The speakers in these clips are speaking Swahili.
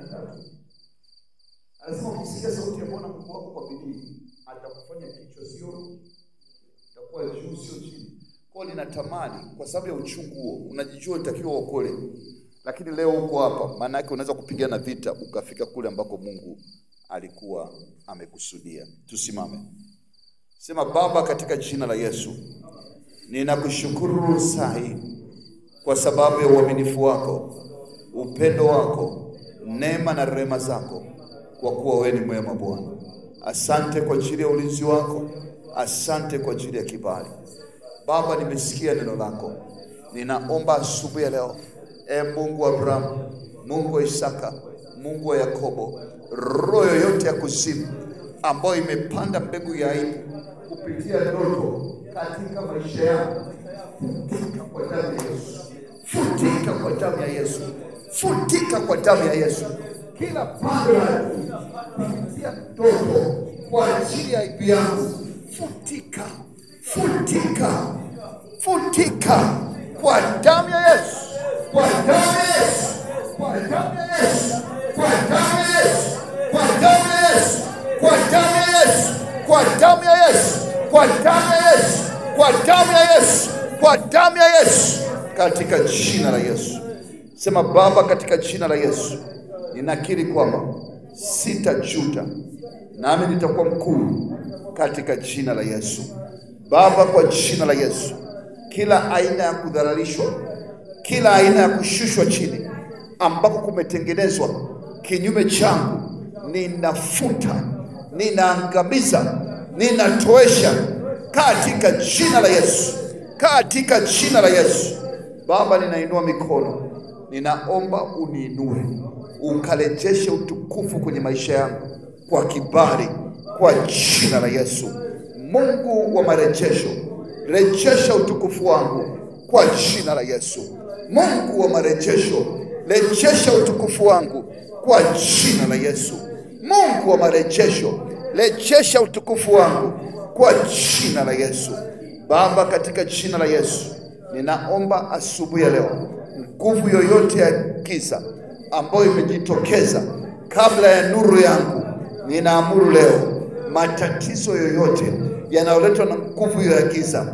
13. Anasema ukisikia sauti ya Bwana Mungu wako kwa bidii, atakufanya kichwa sio, utakuwa juu sio chini. Kwa ninatamani kwa sababu ya uchungu huo, unajijua unatakiwa uokole. Lakini leo uko hapa, maana yake unaweza kupigana vita ukafika kule ambako Mungu alikuwa amekusudia. Tusimame. Sema, Baba, katika jina la Yesu, ninakushukuru sahi kwa sababu ya uaminifu wako, upendo wako, neema na rehema zako, kwa kuwa wewe ni mwema Bwana. Asante kwa ajili ya ulinzi wako, asante kwa ajili ya kibali. Baba, nimesikia neno lako. Ninaomba asubuhi ya leo, Mungu wa Abrahamu, Mungu wa Isaka, Mungu wa Yakobo, roho yoyote ya kuzimu ambayo imepanda mbegu ya aibu kupitia ndoto katika maisha yangu, futika kwa damu ya Yesu. Futika kwa damu ya Yesu. Futika kwa damu ya Yesu. Kila panda kupitia ndoto kwa ajili ya aibu yangu, futika, futika, futika kwa damu ya Yesu. Kwa damu ya Yesu. Kwa damu ya Yesu. Kwa damu ya Yesu. Kwa damu ya Yesu. Kwa damu ya Yesu. Kwa damu ya Yesu. Kwa damu ya Yesu. Kwa damu ya Yesu. Kwa damu ya Yesu. Katika jina la Yesu. Sema, Baba, katika jina la Yesu, ninakiri kwamba sitajuta, nami nitakuwa mkuu katika jina la Yesu. Baba, kwa jina la Yesu, kila aina ya kudhalalishwa, kila aina ya kushushwa chini ambako kumetengenezwa kinyume changu, ninafuta, ninaangamiza, ninatoesha katika jina la Yesu. Katika jina la Yesu. Baba, ninainua mikono, ninaomba uniinue, ukarejeshe utukufu kwenye maisha yangu kwa kibali, kwa jina la Yesu. Mungu wa marejesho, rejesha utukufu wangu kwa jina la Yesu. Mungu wa marejesho, rejesha utukufu wangu kwa jina la Yesu. Mungu wa marejesho, rejesha utukufu wangu kwa jina la Yesu. Baba, katika jina la Yesu, ninaomba asubuhi ya leo, nguvu yoyote ya giza ambayo imejitokeza kabla ya nuru yangu, ninaamuru leo, matatizo yoyote yanayoletwa na nguvu ya giza,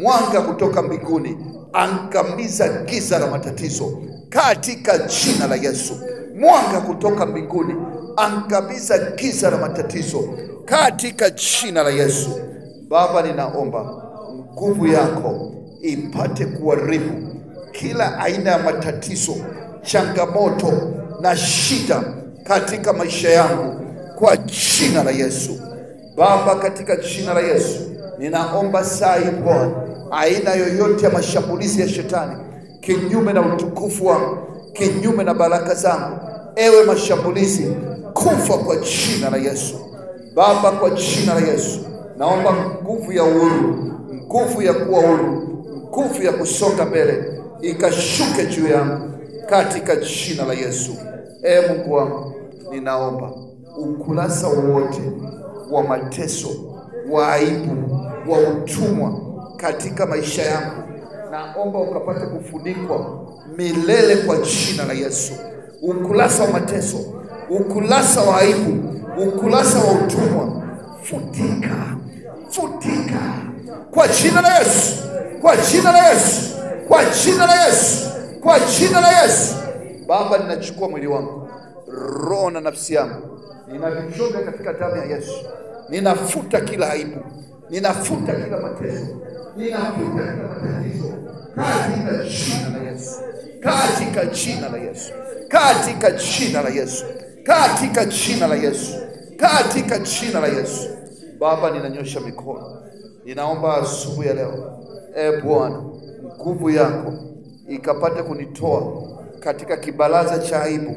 mwanga kutoka mbinguni, angamiza giza la matatizo katika jina la Yesu. Mwanga kutoka mbinguni, angamiza giza la matatizo katika jina la Yesu. Baba, ninaomba nguvu yako ipate kuharibu kila aina ya matatizo, changamoto na shida katika maisha yangu kwa jina la Yesu. Baba, katika jina la Yesu, ninaomba saa hii Bwana, aina yoyote ya mashambulizi ya shetani kinyume na utukufu wangu, kinyume na baraka zangu, ewe mashambulizi, kufa kwa jina la Yesu. Baba, kwa jina la Yesu, naomba nguvu ya uhuru, nguvu ya kuwa huru, nguvu ya kusonga mbele ikashuke juu yangu katika jina la Yesu. Mungu wangu, ninaomba ukurasa wote wa mateso, wa aibu, wa utumwa katika maisha yangu, naomba ukapate kufunikwa milele kwa jina la Yesu. Ukurasa wa mateso, ukurasa wa aibu, ukurasa wa utumwa, futika, futika kwa jina la Yesu. Kwa jina la Yesu. Kwa jina la Yesu. Kwa jina la Yesu. Baba, ninachukua mwili wangu, roho na nafsi yangu, ninavichonga katika damu ya Yesu. Ninafuta kila aibu, ninafuta kila mateso, ninafuta kila matatizo katika jina la Yesu. Katika jina la Yesu. Katika jina la Yesu. Katika jina la Yesu. Katika jina la Yesu. Baba, ninanyosha mikono, ninaomba asubuhi ya leo, Bwana, nguvu yako ikapate kunitoa katika kibaraza cha aibu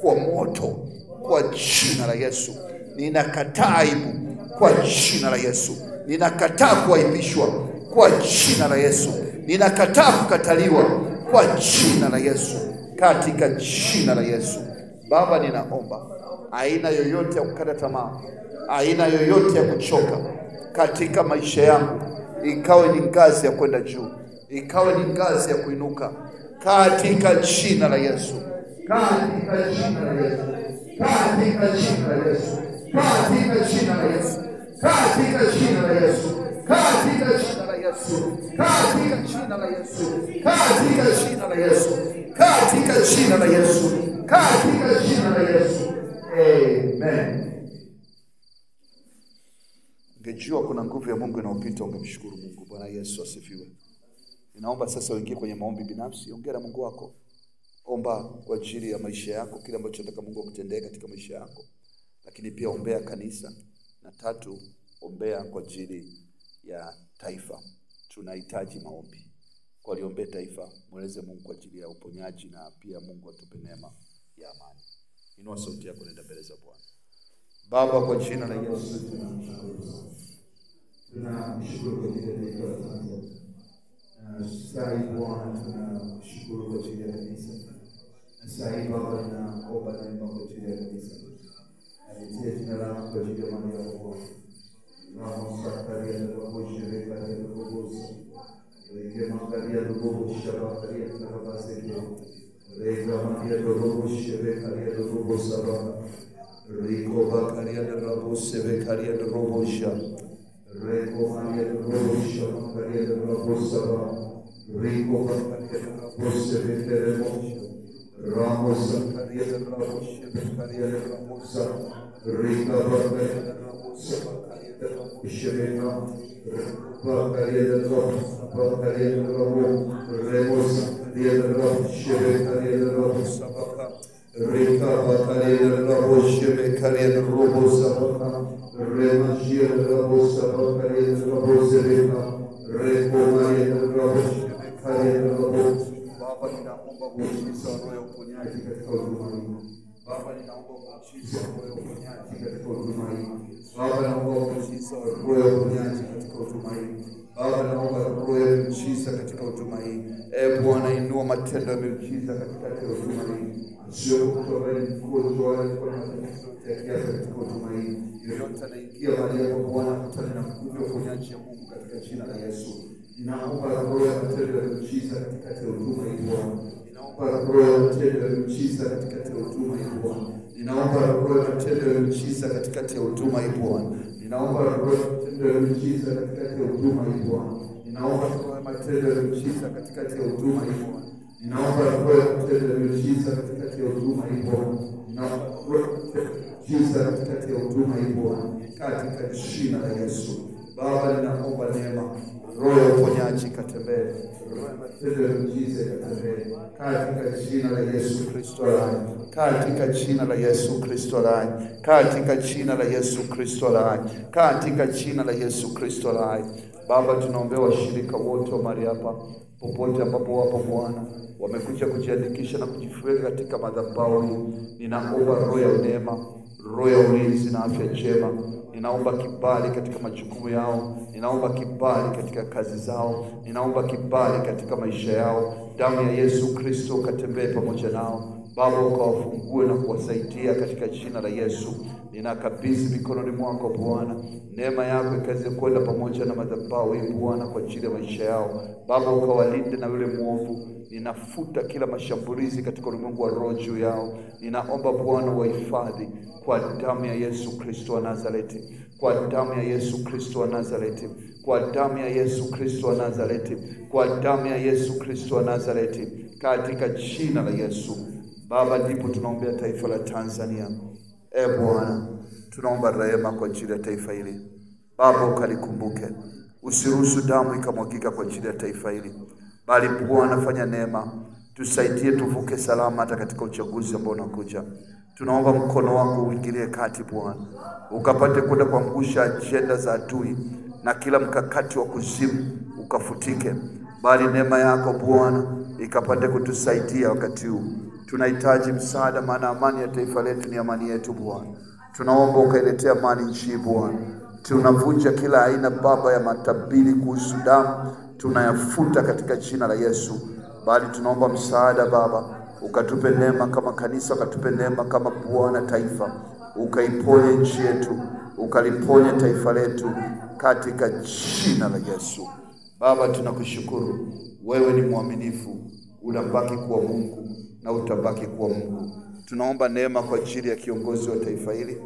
kwa moto kwa jina la Yesu. Ninakataa aibu kwa jina la Yesu. Ninakataa kuaibishwa kwa jina la Yesu. Ninakataa kukataliwa kwa jina la Yesu. Katika jina la Yesu. Baba, ninaomba aina yoyote ya kukata tamaa, aina yoyote ya kuchoka katika maisha yangu, ikawe ni ngazi ya kwenda juu, ikawe ni ngazi ya kuinuka katika jina la Yesu. katika jina la Yesu, katika jina la Yesu, katika jina la Yesu, katika jina la Yesu, katika jina la Yesu, katika jina la Yesu, katika jina la Yesu, katika jina la Yesu, katika jina la Yesu. Amen. Ungejua kuna nguvu ya Mungu inayopita, ungemshukuru Mungu. Bwana Yesu asifiwe. Ninaomba sasa uingie kwenye maombi binafsi. Ongea na Mungu wako. Omba kwa ajili ya maisha yako, kile ambacho unataka Mungu akutendee katika maisha yako. Lakini pia ombea kanisa, na tatu, ombea kwa ajili ya taifa. Tunahitaji maombi. Kwa liombe taifa, mweleze Mungu kwa ajili ya uponyaji, na pia Mungu atupe neema ya amani. Inua sauti yako, nenda mbele za Bwana. Baba, kwa jina la Yesu tunamshukuru kwa ajili ya taifa la Tanzania. Sasa Bwana tunashukuru kwa ajili ya kanisa. Sasa Baba tunaomba neema kwa ajili ya kanisa. Alitie jina lako kwa ajili ya mambo yako Bwana. Ramo sakaria na roho shirika na roho bosa. Rege mangalia roho shabakaria na rabaseke. Rege mangalia roho shirika na roho bosa baba. Riko bakaria na roho sebekaria na roho sha. Reko mangalia roho shabakaria na roho bosa baba. Riko bakaria na roho sebekaria na roho. Ramo sakaria na roho shebekaria na roho bosa. Rika bakaria na roho sebakaria Shemena, Bakaria the Rock, Bakaria the Rock, Remos, the Rock, Shemekaria the Rock, Sabaka, Rika Bakaria the Rock, Shemekaria the Robo Sabaka, Remashia the Robo Sabakaria the Robo Zebeka, Rekomaria the Rock, Shemekaria the Rock. Baba ninaomba muujiza wa roho ya uponyaji katika huduma hii. Baba ninaomba muujiza wa roho ya uponyaji katika huduma hii. Baba naomba muujiza wa roho ya uponyaji katika huduma hii. Baba naomba roho ya muujiza katika huduma hii. Bwana inua matendo ya muujiza katika huduma hii. Sio kutoka mgonjwa wala kwa matatizo ya kiafya katika huduma hii. Yoyote anaingia mahali hapo Bwana kutana na nguvu ya uponyaji ya Mungu katika jina la Yesu. Ninaomba roho ya matendo ya muujiza katika huduma hii Bwana. Ninaomba roho ya matendo ya muujiza katika huduma hii Bwana. Ninaomba roho ya matendo ya muujiza katika huduma hii Bwana. Ninaomba roho ya matendo ya muujiza katika huduma hii Bwana. Ninaomba roho ya matendo ya muujiza katika huduma hii Bwana. Ninaomba roho ya matendo ya muujiza katika huduma hii Bwana. Ninaomba roho ya muujiza katika huduma hii Bwana. Katika jina la Yesu. Baba ninaomba neema, roho ya uponyaji katembee, roho ya matendo ya muujiza katembee katika jina la Yesu Kristo hai, katika jina la Yesu Kristo hai, katika jina la Yesu Kristo hai, katika jina la Yesu Kristo hai. Baba tunaombea washirika wote wa mahali hapa popote ambapo wapo Bwana, wamekuja kujiandikisha na kujifunga katika madhabahu hii. Ninaomba roho ya neema, roho ya ulinzi na afya njema. Ninaomba kibali katika majukumu yao. Ninaomba kibali katika kazi zao. Ninaomba kibali katika maisha yao. Damu ya Yesu Kristo katembee pamoja nao. Baba ukawafungue na kuwasaidia katika jina la Yesu. Ninakabidhi mikononi mwako Bwana. Neema yako ikaweze kwenda pamoja na madhabahu hii Bwana kwa ajili ya maisha yao. Baba ukawalinde na yule muovu. Ninafuta kila mashambulizi katika ulimwengu wa roho juu yao. Ninaomba Bwana wahifadhi kwa damu ya Yesu Kristo wa Nazareti. Kwa damu ya Yesu Kristo wa Nazareti. Kwa damu ya Yesu Kristo wa Nazareti. Kwa damu ya Yesu Kristo wa Nazareti. Katika jina la Yesu. Baba ndipo tunaombea taifa la Tanzania. Bwana, tunaomba rehema kwa ajili ya taifa hili. Baba ukalikumbuke. Usiruhusu damu ikamwagika kwa ajili ya taifa hili. Bali Bwana fanya neema, tusaidie tuvuke salama hata katika uchaguzi ambao unakuja. Tunaomba mkono wako uingilie kati Bwana. Ukapate kwenda kuangusha ajenda za adui na kila mkakati wa kuzimu ukafutike. Bali neema yako Bwana ikapate kutusaidia wakati huu. Tunahitaji msaada, maana amani ya taifa letu ni amani yetu Bwana. Tunaomba ukailetea amani nchi Bwana. Tunavunja kila aina Baba ya matabiri kuhusu damu, tunayafuta katika jina la Yesu. Bali tunaomba msaada Baba, ukatupe neema kama kanisa, ukatupe neema kama Bwana taifa. Ukaiponye nchi yetu, ukaliponye taifa letu katika jina la Yesu. Baba tunakushukuru, wewe ni mwaminifu, unabaki kuwa Mungu na utabaki kuwa Mungu. Tunaomba neema kwa ajili ya kiongozi wa taifa hili.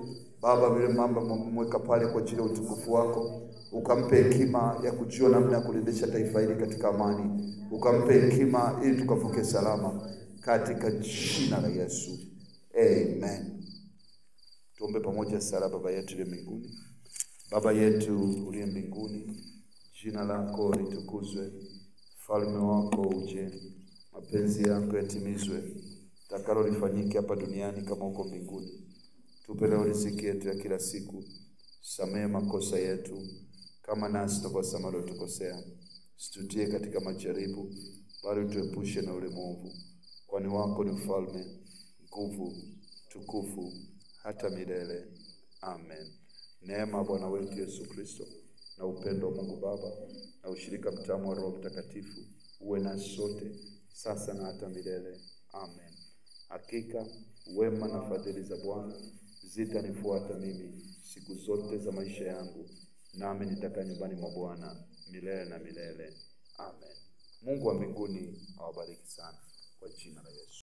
Baba, vile mambo mweka pale kwa ajili ya utukufu wako, ukampe hekima ya kujua namna ya kuliendesha taifa hili katika amani. Ukampe hekima ili tukavuke salama katika jina la Yesu. Amen. Tuombe pamoja sala. Baba yetu uliye mbinguni. Baba yetu uliye mbinguni, jina lako litukuzwe. Falme wako uje. Mapenzi yako yatimizwe. Takalo lifanyike hapa duniani kama huko mbinguni. Tupe leo riziki yetu ya kila siku. Samehe makosa yetu kama nasi tunawasamehe waliotukosea. Usitutie katika majaribu, bali tuepushe na ule mwovu. Kwani wako ni ufalme, nguvu, tukufu hata milele. Amen. Neema Bwana wetu Yesu Kristo na upendo wa Mungu Baba na ushirika mtamu wa Roho Mtakatifu uwe na sote sasa na hata milele. Amen. Hakika wema na fadhili za Bwana zitanifuata mimi siku zote za maisha yangu, nami nitakaa nyumbani mwa Bwana milele na milele. Amen. Mungu wa mbinguni awabariki sana kwa jina la Yesu.